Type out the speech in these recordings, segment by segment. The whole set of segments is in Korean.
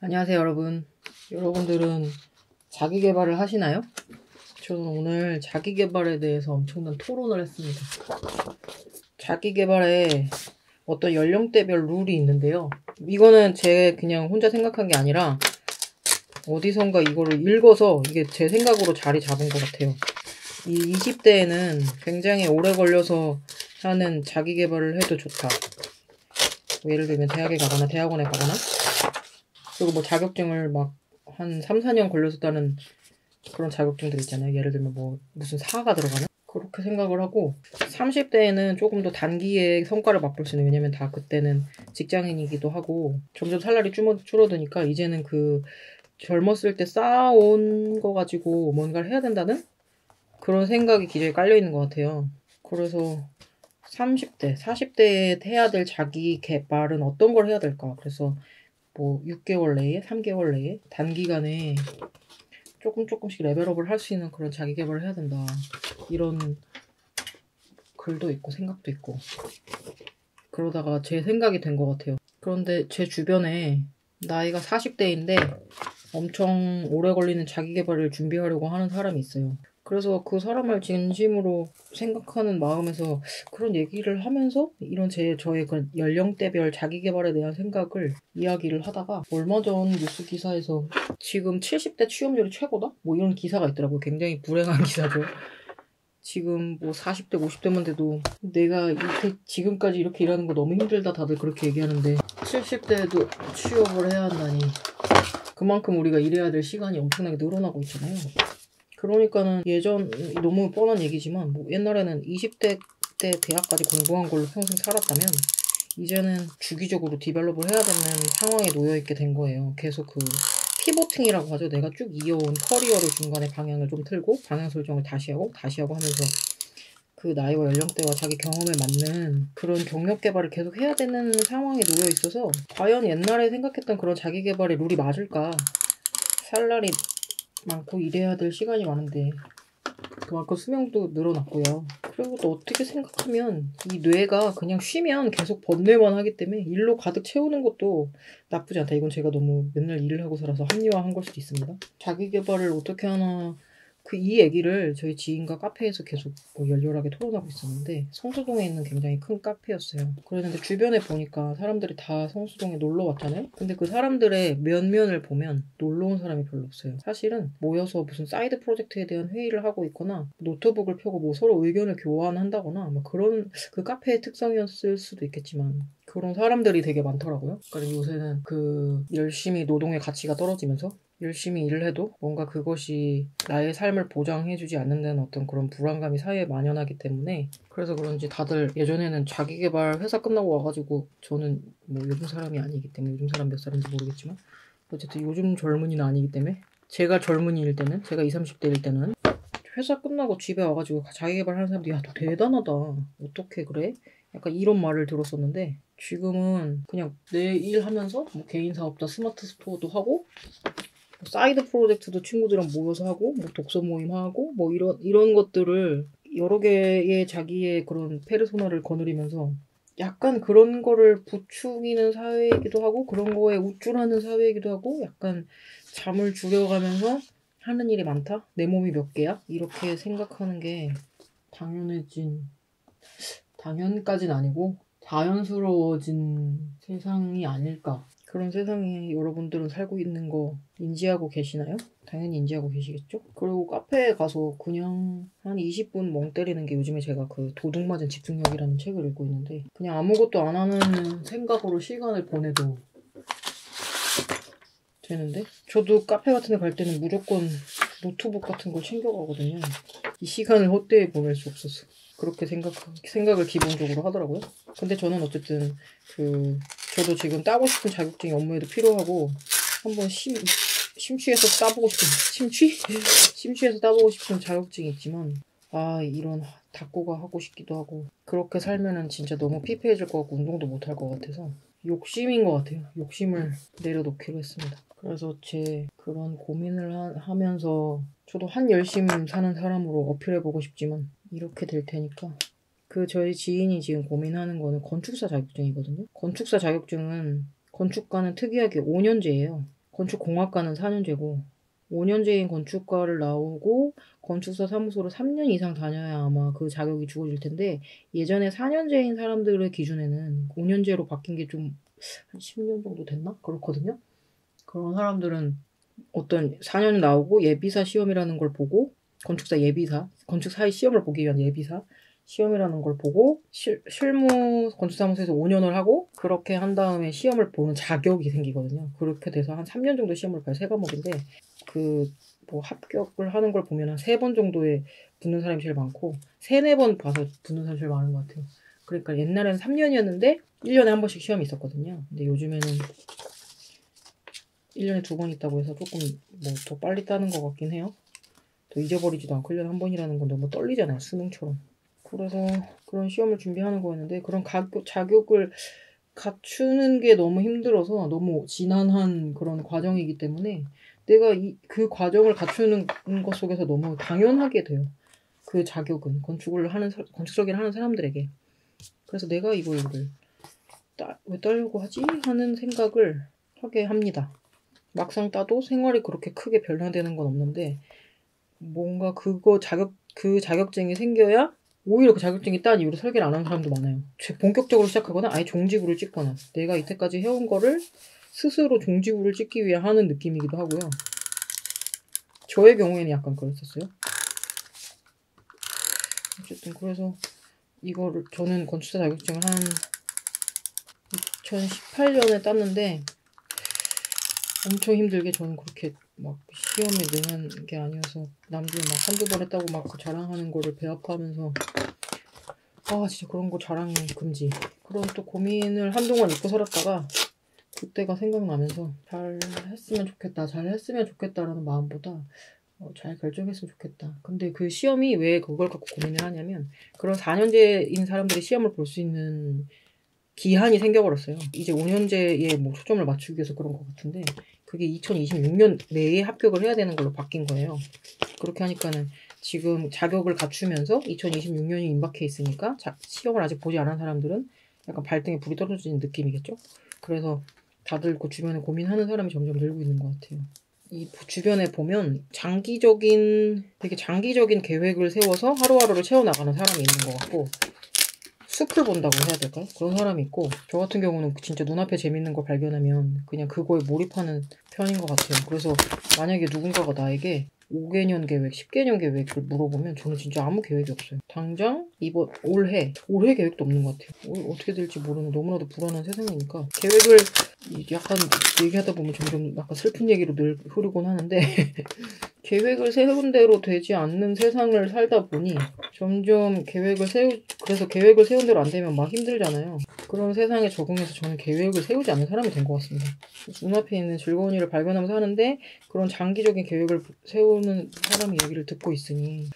안녕하세요, 여러분. 여러분들은 자기 개발을 하시나요? 저는 오늘 자기 개발에 대해서 엄청난 토론을 했습니다. 자기 개발에 어떤 연령대별 룰이 있는데요. 이거는 제 그냥 혼자 생각한 게 아니라 어디선가 이거를 읽어서 이게 제 생각으로 자리 잡은 것 같아요. 이 20대에는 굉장히 오래 걸려서 하는 자기 개발을 해도 좋다. 뭐 예를 들면 대학에 가거나 대학원에 가거나 그리고 뭐 자격증을 막 한 3, 4년 걸려서 따는 그런 자격증들 있잖아요. 예를 들면 뭐 무슨 사가 들어가는? 그렇게 생각을 하고 30대에는 조금 더 단기에 성과를 맛볼 수 있는, 왜냐면 다 그때는 직장인이기도 하고 점점 살날이 줄어드니까 이제는 그 젊었을 때 쌓아온 거 가지고 뭔가를 해야 된다는 그런 생각이 기저에 깔려있는 것 같아요. 그래서 30대, 40대에 해야 될 자기 개발은 어떤 걸 해야 될까? 그래서 뭐 6개월 내에, 3개월 내에 단기간에 조금씩 레벨업을 할 수 있는 그런 자기 개발을 해야 된다. 이런 글도 있고 생각도 있고 그러다가 제 생각이 된 것 같아요. 그런데 제 주변에 나이가 40대인데 엄청 오래 걸리는 자기 개발을 준비하려고 하는 사람이 있어요. 그래서 그 사람을 진심으로 생각하는 마음에서 그런 얘기를 하면서 이런 저의 그런 연령대별 자기 개발에 대한 생각을 이야기를 하다가 얼마 전 뉴스 기사에서 지금 70대 취업률이 최고다? 뭐 이런 기사가 있더라고요. 굉장히 불행한 기사죠. 지금 뭐 40대, 50대만 돼도 내가 지금까지 이렇게 일하는 거 너무 힘들다 다들 그렇게 얘기하는데 70대에도 취업을 해야 한다니 그만큼 우리가 일해야 될 시간이 엄청나게 늘어나고 있잖아요. 그러니까는 너무 뻔한 얘기지만 뭐 옛날에는 20대 때 대학까지 공부한 걸로 평생 살았다면 이제는 주기적으로 디벨롭을 해야 되는 상황에 놓여있게 된 거예요. 계속 그 피보팅이라고 하죠. 내가 쭉 이어온 커리어를 중간에 방향을 좀 틀고 방향 설정을 다시 하고 하면서 그 나이와 연령대와 자기 경험에 맞는 그런 경력 개발을 계속 해야 되는 상황에 놓여 있어서 과연 옛날에 생각했던 그런 자기 개발의 룰이 맞을까? 살 날이 많고 일해야 될 시간이 많은데 그만큼 수명도 늘어났고요. 그리고 또 어떻게 생각하면 이 뇌가 그냥 쉬면 계속 번뇌만 하기 때문에 일로 가득 채우는 것도 나쁘지 않다. 이건 제가 너무 맨날 일을 하고 살아서 합리화한 걸 수도 있습니다. 자기 개발을 어떻게 하나 이 얘기를 저희 지인과 카페에서 계속 열렬하게 토론하고 있었는데 성수동에 있는 굉장히 큰 카페였어요. 그랬는데 주변에 보니까 사람들이 다 성수동에 놀러 왔잖아요. 근데 그 사람들의 면면을 보면 놀러 온 사람이 별로 없어요. 사실은 모여서 무슨 사이드 프로젝트에 대한 회의를 하고 있거나 노트북을 펴고 뭐 서로 의견을 교환한다거나 뭐 그런 그 카페의 특성이었을 수도 있겠지만 그런 사람들이 되게 많더라고요. 그러니까 요새는 그 열심히 노동의 가치가 떨어지면서 열심히 일을 해도 뭔가 그것이 나의 삶을 보장해주지 않는다는 어떤 그런 불안감이 사회에 만연하기 때문에 그래서 그런지 다들 예전에는 자기계발 회사 끝나고 와가지고 저는 뭐 요즘 사람이 아니기 때문에 요즘 사람 몇 살인지 모르겠지만 어쨌든 요즘 젊은이는 아니기 때문에 제가 젊은이일 때는 제가 20, 30대일 때는 회사 끝나고 집에 와가지고 자기계발 하는 사람들이 야, 너 대단하다. 어떻게 그래? 약간 이런 말을 들었었는데 지금은 그냥 내 일 하면서 뭐 개인 사업자 스마트 스토어도 하고 사이드 프로젝트도 친구들이랑 모여서 하고 뭐 독서 모임 하고 뭐 이런 것들을 여러 개의 자기의 그런 페르소나를 거느리면서 약간 그런 거를 부추기는 사회이기도 하고 그런 거에 우쭐하는 사회이기도 하고 약간 잠을 죽여가면서 하는 일이 많다? 내 몸이 몇 개야? 이렇게 생각하는 게 당연까진 아니고 자연스러워진 세상이 아닐까. 그런 세상에 여러분들은 살고 있는 거 인지하고 계시나요? 당연히 인지하고 계시겠죠? 그리고 카페에 가서 그냥 한 20분 멍 때리는 게 요즘에 제가 그 도둑맞은 집중력이라는 책을 읽고 있는데 그냥 아무것도 안 하는 생각으로 시간을 보내도 되는데 저도 카페 같은 데 갈 때는 무조건 노트북 같은 걸 챙겨가거든요. 이 시간을 헛되이 보낼 수 없어서. 그렇게 생각을 기본적으로 하더라고요. 근데 저는 어쨌든 저도 지금 따고 싶은 자격증이 업무에도 필요하고 한번 심취해서 따보고 싶은 심취해서 따보고 싶은 자격증이 있지만 이런 닦고가 하고 싶기도 하고 그렇게 살면은 진짜 너무 피폐해질 것 같고 운동도 못할 것 같아서 욕심인 것 같아요. 욕심을 내려놓기로 했습니다. 그래서 제 그런 고민을 하면서 저도 한 열심 사는 사람으로 어필해보고 싶지만 이렇게 될 테니까 저희 지인이 지금 고민하는 거는 건축사 자격증이거든요. 건축사 자격증은 건축가는 특이하게 5년제예요. 건축공학과는 4년제고 5년제인 건축과를 나오고 건축사 사무소를 3년 이상 다녀야 아마 그 자격이 주어질 텐데 예전에 4년제인 사람들의 기준에는 5년제로 바뀐 게 좀 한 10년 정도 됐나? 그렇거든요. 그런 사람들은 어떤 4년 나오고 예비사 시험이라는 걸 보고 건축사 예비사, 건축사의 시험을 보기 위한 예비사 시험이라는 걸 보고 실무 건축사무소에서 5년을 하고 그렇게 한 다음에 시험을 보는 자격이 생기거든요. 그렇게 돼서 한 3년 정도 시험을 봐요. 3과목인데 그 뭐 합격을 하는 걸 보면 한 3번 정도에 붙는 사람이 제일 많고 3-4번 봐서 붙는 사람이 제일 많은 것 같아요. 그러니까 옛날에는 3년이었는데 1년에 한 번씩 시험이 있었거든요. 근데 요즘에는 1년에 2번 있다고 해서 조금 뭐 더 빨리 따는 것 같긴 해요. 더 잊어버리지도 않고 1년에 한 번이라는 건 너무 떨리잖아요. 수능처럼. 그래서 그런 시험을 준비하는 거였는데 그런 자격을 갖추는 게 너무 힘들어서 너무 지난한 그런 과정이기 때문에 내가 그 과정을 갖추는 것 속에서 너무 당연하게 돼요. 그 자격은 건축설계를 하는 사람들에게. 그래서 내가 이걸 왜 따려고 하지? 하는 생각을 하게 합니다. 막상 따도 생활이 그렇게 크게 변화되는 건 없는데 뭔가 그 자격증이 생겨야 오히려 그 자격증이 딴 이유로 설계를 안 하는 사람도 많아요. 본격적으로 시작하거나 아예 종지부를 찍거나 내가 이때까지 해온 거를 스스로 종지부를 찍기 위해 하는 느낌이기도 하고요. 저의 경우에는 약간 그랬었어요. 어쨌든 그래서 이거를 저는 건축사 자격증을 한 2018년에 땄는데 엄청 힘들게 저는 그렇게 막 시험에 능한 게 아니어서 남들 막 한두 번 했다고 막 자랑하는 거를 배합하면서 진짜 그런 거 자랑 금지. 그런 또 고민을 한동안 잊고 살았다가 그때가 생각나면서 잘 했으면 좋겠다라는 마음보다 잘 결정했으면 좋겠다. 근데 그 시험이 왜 그걸 갖고 고민을 하냐면 그런 4년제인 사람들이 시험을 볼 수 있는 기한이 생겨버렸어요. 이제 5년제에 뭐 초점을 맞추기 위해서 그런 것 같은데 그게 2026년 내에 합격을 해야 되는 걸로 바뀐 거예요. 그렇게 하니까는 지금 자격을 갖추면서 2026년이 임박해 있으니까 시험을 아직 보지 않은 사람들은 약간 발등에 불이 떨어지는 느낌이겠죠? 그래서 다들 그 주변에 고민하는 사람이 점점 늘고 있는 것 같아요. 이 주변에 보면 되게 장기적인 계획을 세워서 하루하루를 채워나가는 사람이 있는 것 같고 숲을 본다고 해야 될까요? 그런 사람이 있고 저 같은 경우는 진짜 눈앞에 재밌는 거 발견하면 그냥 그거에 몰입하는 편인 것 같아요. 그래서 만약에 누군가가 나에게 5개년 계획, 10개년 계획을 물어보면 저는 진짜 아무 계획이 없어요. 당장 올해 계획도 없는 것 같아요. 어떻게 될지 모르는 너무나도 불안한 세상이니까 계획을 약간 얘기하다 보면 점점 약간 슬픈 얘기로 늘 흐르곤 하는데 계획을 세운 대로 되지 않는 세상을 살다 보니 점점 그래서 계획을 세운 대로 안 되면 막 힘들잖아요. 그런 세상에 적응해서 저는 계획을 세우지 않는 사람이 된 것 같습니다. 눈앞에 있는 즐거운 일을 발견하면서 하는데 그런 장기적인 계획을 세우는 사람의 얘기를 듣고 있으니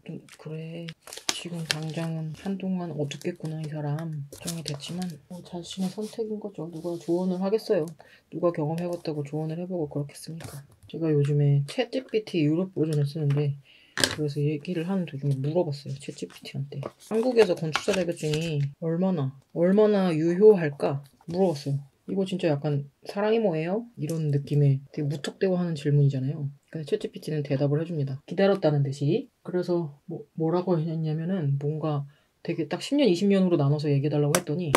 좀 그래. 지금 당장은 한동안 어둡겠구나 이 사람. 걱정이 됐지만 자신의 선택인 거죠. 누가 조언을 하겠어요. 누가 경험해봤다고 조언을 해보고 그렇겠습니까. 제가 요즘에 챗GPT 유럽 버전을 쓰는데 그래서 얘기를 하는 도중에 물어봤어요. 챗GPT한테. 한국에서 건축사 자격증이 얼마나 유효할까? 물어봤어요. 이거 진짜 약간 사랑이 뭐예요? 이런 느낌의 되게 무턱대고하는 질문이잖아요. 근데 챗GPT는 대답을 해줍니다. 기다렸다는 듯이. 그래서 뭐라고 했냐면은 뭔가 되게 딱 10년, 20년으로 나눠서 얘기해달라고 했더니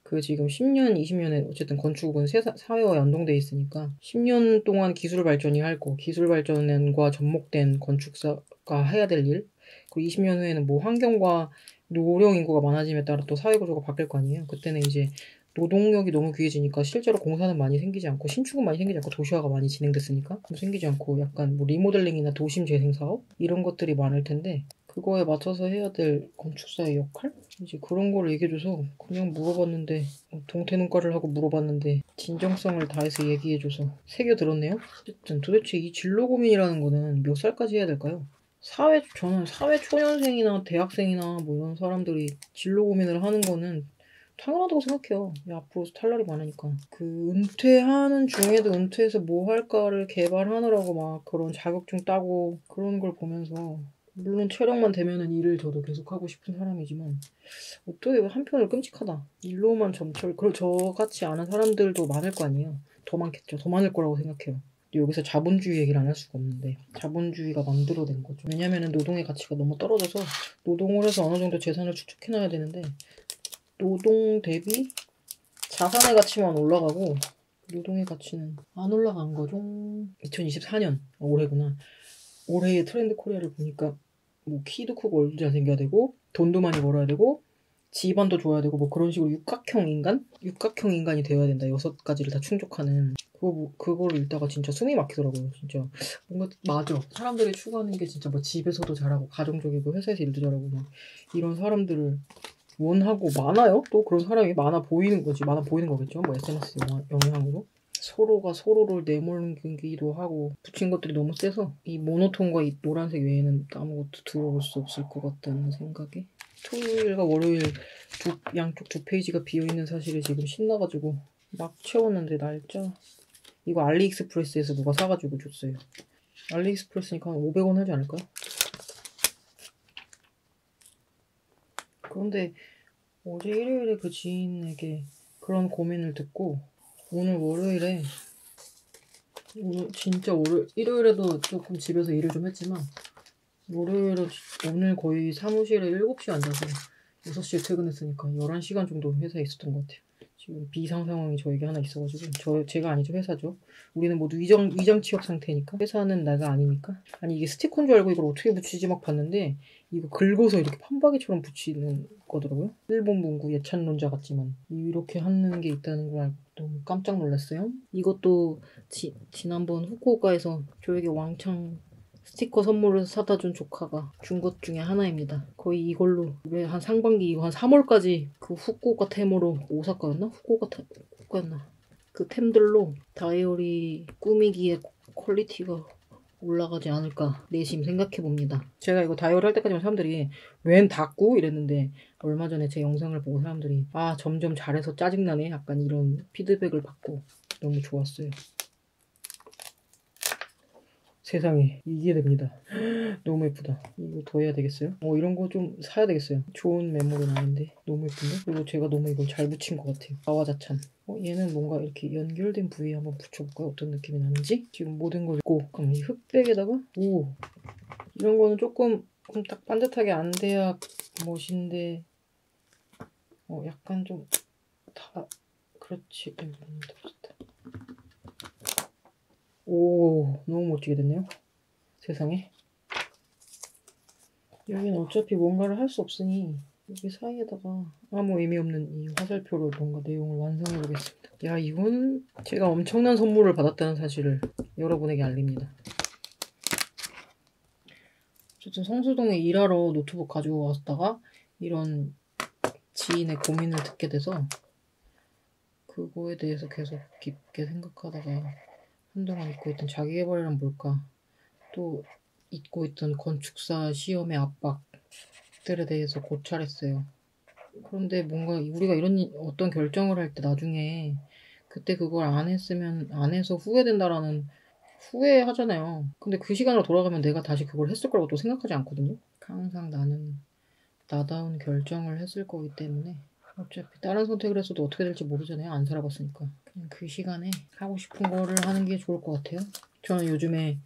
그 지금 10년, 20년에 어쨌든 건축은 사회와 연동돼 있으니까 10년 동안 기술 발전이 하고 기술 발전과 접목된 건축사가 해야 될 일, 그리고 20년 후에는 뭐 환경과 노령 인구가 많아짐에 따라 또 사회 구조가 바뀔 거 아니에요. 그때는 이제 노동력이 너무 귀해지니까 실제로 공사는 많이 생기지 않고 신축은 많이 생기지 않고 도시화가 많이 진행됐으니까 생기지 않고 약간 뭐 리모델링이나 도심 재생 사업 이런 것들이 많을 텐데 그거에 맞춰서 해야 될 건축사의 역할? 이제 그런 걸 얘기해줘서 그냥 물어봤는데 동태눈깔을 하고 물어봤는데 진정성을 다해서 얘기해줘서 새겨들었네요. 어쨌든 도대체 이 진로 고민이라는 거는 몇 살까지 해야 될까요? 저는 사회 초년생이나 대학생이나 뭐 이런 사람들이 진로 고민을 하는 거는 당연하다고 생각해요. 앞으로 탈 날이 많으니까. 은퇴하는 중에도 은퇴해서 뭐 할까를 개발하느라고 막 그런 자격증 따고 그런 걸 보면서 물론 체력만 되면은 일을 저도 계속하고 싶은 사람이지만 어떻게 한편으로 끔찍하다. 일로만 저같이 아는 사람들도 많을 거 아니에요. 더 많겠죠. 더 많을 거라고 생각해요. 여기서 자본주의 얘기를 안 할 수가 없는데 자본주의가 만들어낸 거죠. 왜냐면은 노동의 가치가 너무 떨어져서 노동을 해서 어느 정도 재산을 축적해놔야 되는데 노동 대비 자산의 가치만 올라가고 노동의 가치는 안 올라간 거죠. 2024년 올해구나. 올해의 트렌드 코리아를 보니까 뭐 키도 크고 얼굴 잘생겨야 되고 돈도 많이 벌어야 되고 집안도 좋아야 되고 뭐 그런 식으로 육각형 인간이 되어야 된다. 6가지를 다 충족하는 그거를 읽다가 진짜 숨이 막히더라고요. 진짜 뭔가 맞아. 사람들이 추구하는 게 진짜 뭐 집에서도 잘하고 가정적이고 회사에서 일도 잘하고 막 이런 사람들을 원하고 많아요. 또 그런 사람이 많아 보이는 거겠죠. 뭐 SNS 영향으로. 서로가 서로를 내몰기도 하고 붙인 것들이 너무 세서 이 모노톤과 이 노란색 외에는 아무것도 들어올 수 없을 것 같다는 생각에 토요일과 월요일 양쪽 2페이지가 비어있는 사실에 지금 신나가지고 막 채웠는데 날짜 이거 알리익스프레스에서 누가 사가지고 줬어요. 알리익스프레스니까 한 500원 하지 않을까요? 그런데 어제 일요일에 그 지인에게 그런 고민을 듣고 오늘 월요일에 일요일에도 조금 집에서 일을 좀 했지만 월요일은 오늘 거의 사무실에 7시에 앉아서 6시에 퇴근했으니까 11시간 정도 회사에 있었던 것 같아요. 지금 비상 상황이 저에게 하나 있어가지고 제가 아니죠. 회사죠. 우리는 모두 위장 취업 상태니까 회사는 내가 아니니까. 아니 이게 스티커인 줄 알고 이걸 어떻게 붙이지 막 봤는데 이거 긁어서 이렇게 판박이처럼 붙이는 거더라고요. 일본 문구 예찬론자 같지만 이렇게 하는 게 있다는 걸 알고 너무 깜짝 놀랐어요. 이것도 지난번 후쿠오카에서 저에게 왕창 스티커 선물을 사다 준 조카가 준 것 중에 하나입니다. 거의 이걸로 왜 한 상반기 이거 한 3월까지 그 후쿠오카 템으로 오사카였나? 후쿠오카였나? 그 템들로 다이어리 꾸미기의 퀄리티가 올라가지 않을까 내심 생각해봅니다. 제가 이거 다이어리 할 때까지만 사람들이 웬 닫고 이랬는데 얼마 전에 제 영상을 보고 사람들이 아 점점 잘해서 짜증나네 약간 이런 피드백을 받고 너무 좋았어요. 세상에 이게 됩니다. 너무 예쁘다. 이거 더 해야 되겠어요? 이런 거 좀 사야 되겠어요. 좋은 메모는 아닌데 너무 예쁜데? 그리고 제가 너무 이걸 잘 붙인 것 같아요. 가와자찬. 얘는 뭔가 이렇게 연결된 부위에 한번 붙여볼까요? 어떤 느낌이 나는지? 지금 모든 걸 읽고 그럼 이 흑백에다가 이런 거는 조금 딱 반듯하게 안 돼야 멋인데 약간 좀 다 그렇지. 너무 멋지게 됐네요. 세상에. 여기는 어차피 뭔가를 할 수 없으니 여기 사이에다가 아무 의미 없는 이 화살표로 뭔가 내용을 완성해 보겠습니다. 야, 이건 제가 엄청난 선물을 받았다는 사실을 여러분에게 알립니다. 어쨌든 성수동에 일하러 노트북 가지고 왔다가 이런 지인의 고민을 듣게 돼서 그거에 대해서 계속 깊게 생각하다가 한동안 잊고 있던 자기계발이란 뭘까? 또 잊고 있던 건축사 시험의 압박들에 대해서 고찰했어요. 그런데 뭔가 우리가 어떤 결정을 할 때 나중에 그때 그걸 안 해서 후회된다라는 후회하잖아요. 근데 그 시간으로 돌아가면 내가 다시 그걸 했을 거라고 또 생각하지 않거든요. 항상 나는 나다운 결정을 했을 거기 때문에 어차피 다른 선택을 했어도 어떻게 될지 모르잖아요. 안 살아봤으니까. 그냥 그 시간에 하고 싶은 거를 하는 게 좋을 것 같아요. 저는 요즘에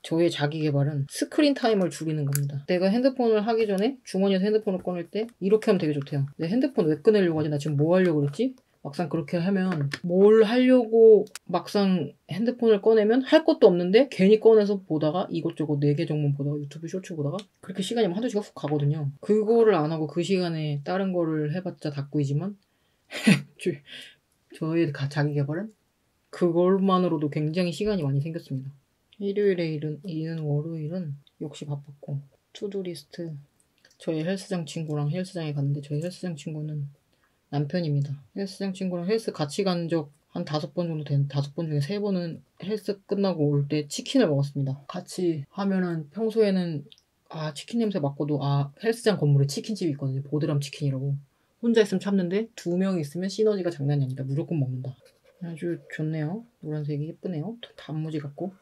저의 자기 개발은 스크린 타임을 줄이는 겁니다. 내가 핸드폰을 하기 전에 주머니에서 핸드폰을 꺼낼 때 이렇게 하면 되게 좋대요. 내 핸드폰 왜 꺼내려고 하지? 나 지금 뭐 하려고 그랬지? 막상 그렇게 하면 뭘 하려고 막상 핸드폰을 꺼내면 할 것도 없는데 괜히 꺼내서 보다가 이것저것 4개 정보 보다가 유튜브 쇼츠 보다가 그렇게 시간이 한두 시간 훅 가거든요. 그거를 안 하고 그 시간에 다른 거를 해봤자 닭구이지만 저의 자기 개발은 그걸만으로도 굉장히 시간이 많이 생겼습니다. 일요일에 일은 월요일은 역시 바빴고 투두리스트 저희 헬스장 친구랑 헬스장에 갔는데 저희 헬스장 친구는 남편입니다. 헬스장 친구랑 헬스 같이 간 적 한 5번 정도 된 5번 중에 3번은 헬스 끝나고 올 때 치킨을 먹었습니다. 같이 하면은 평소에는 치킨 냄새 맡고도 헬스장 건물에 치킨집이 있거든요. 보드람 치킨이라고. 혼자 있으면 참는데 2명 있으면 시너지가 장난이 아니다. 무조건 먹는다. 아주 좋네요. 노란색이 예쁘네요. 단무지 같고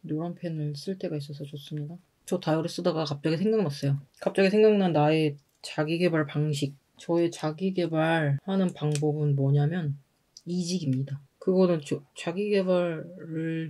노란 펜을 쓸 때가 있어서 좋습니다. 저 다이어리 쓰다가 갑자기 생각났어요. 갑자기 생각난 나의 자기계발 방식. 저의 자기계발하는 방법은 뭐냐면 이직입니다. 그거는 자기 개발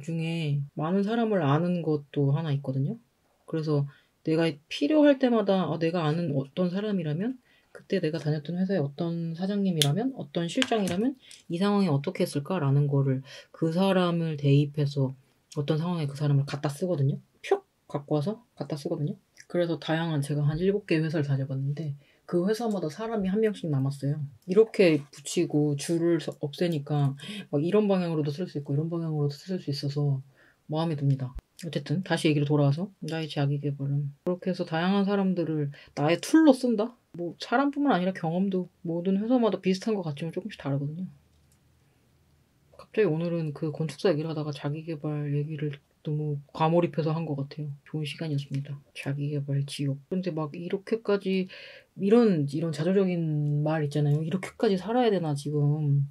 중에 많은 사람을 아는 것도 하나 있거든요. 그래서 내가 필요할 때마다 내가 아는 어떤 사람이라면, 그때 내가 다녔던 회사의 어떤 사장님이라면, 어떤 실장이라면 이 상황에 어떻게 했을까라는 거를 그 사람을 대입해서 어떤 상황에 그 사람을 갖다 쓰거든요. 표 갖고 와서 갖다 쓰거든요. 그래서 다양한, 제가 한 7개 회사를 다녀봤는데 그 회사마다 사람이 한 명씩 남았어요. 이렇게 붙이고 줄을 없애니까 막 이런 방향으로도 쓸 수 있고 이런 방향으로도 쓸 수 있어서 마음에 듭니다. 어쨌든 다시 얘기로 돌아와서 나의 자기 개발은 그렇게 해서 다양한 사람들을 나의 툴로 쓴다? 뭐 사람뿐만 아니라 경험도 모든 회사마다 비슷한 것 같지만 조금씩 다르거든요. 갑자기 오늘은 그 건축사 얘기를 하다가 자기 개발 얘기를 너무 과몰입해서 한 것 같아요. 좋은 시간이었습니다. 자기 개발 지옥. 근데 막 이렇게까지 이런 자조적인 말 있잖아요. 이렇게까지 살아야 되나 지금.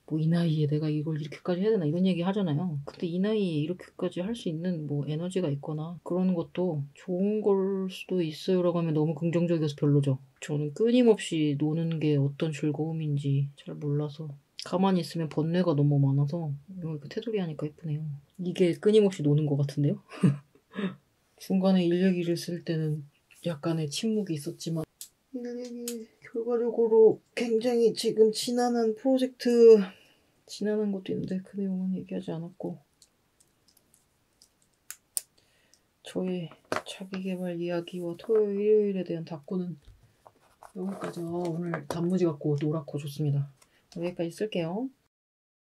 뭐 이 나이에 내가 이걸 이렇게까지 해야 되나 이런 얘기 하잖아요. 근데 이 나이에 이렇게까지 할 수 있는 뭐 에너지가 있거나 그런 것도 좋은 걸 수도 있어요라고 하면 너무 긍정적이어서 별로죠. 저는 끊임없이 노는 게 어떤 즐거움인지 잘 몰라서 가만히 있으면 번뇌가 너무 많아서 이렇게 테두리 하니까 예쁘네요. 이게 끊임없이 노는 것 같은데요? 중간에 일 얘기를 쓸 때는 약간의 침묵이 있었지만 일 얘기 결과적으로 굉장히 지금 지난한 프로젝트 지나는 것도 있는데 그 내용은 얘기하지 않았고, 저의 자기계발 이야기와 토요일, 일요일에 대한 답구는 여기까지. 오늘 단무지 갖고 노랗고 좋습니다. 여기까지 쓸게요.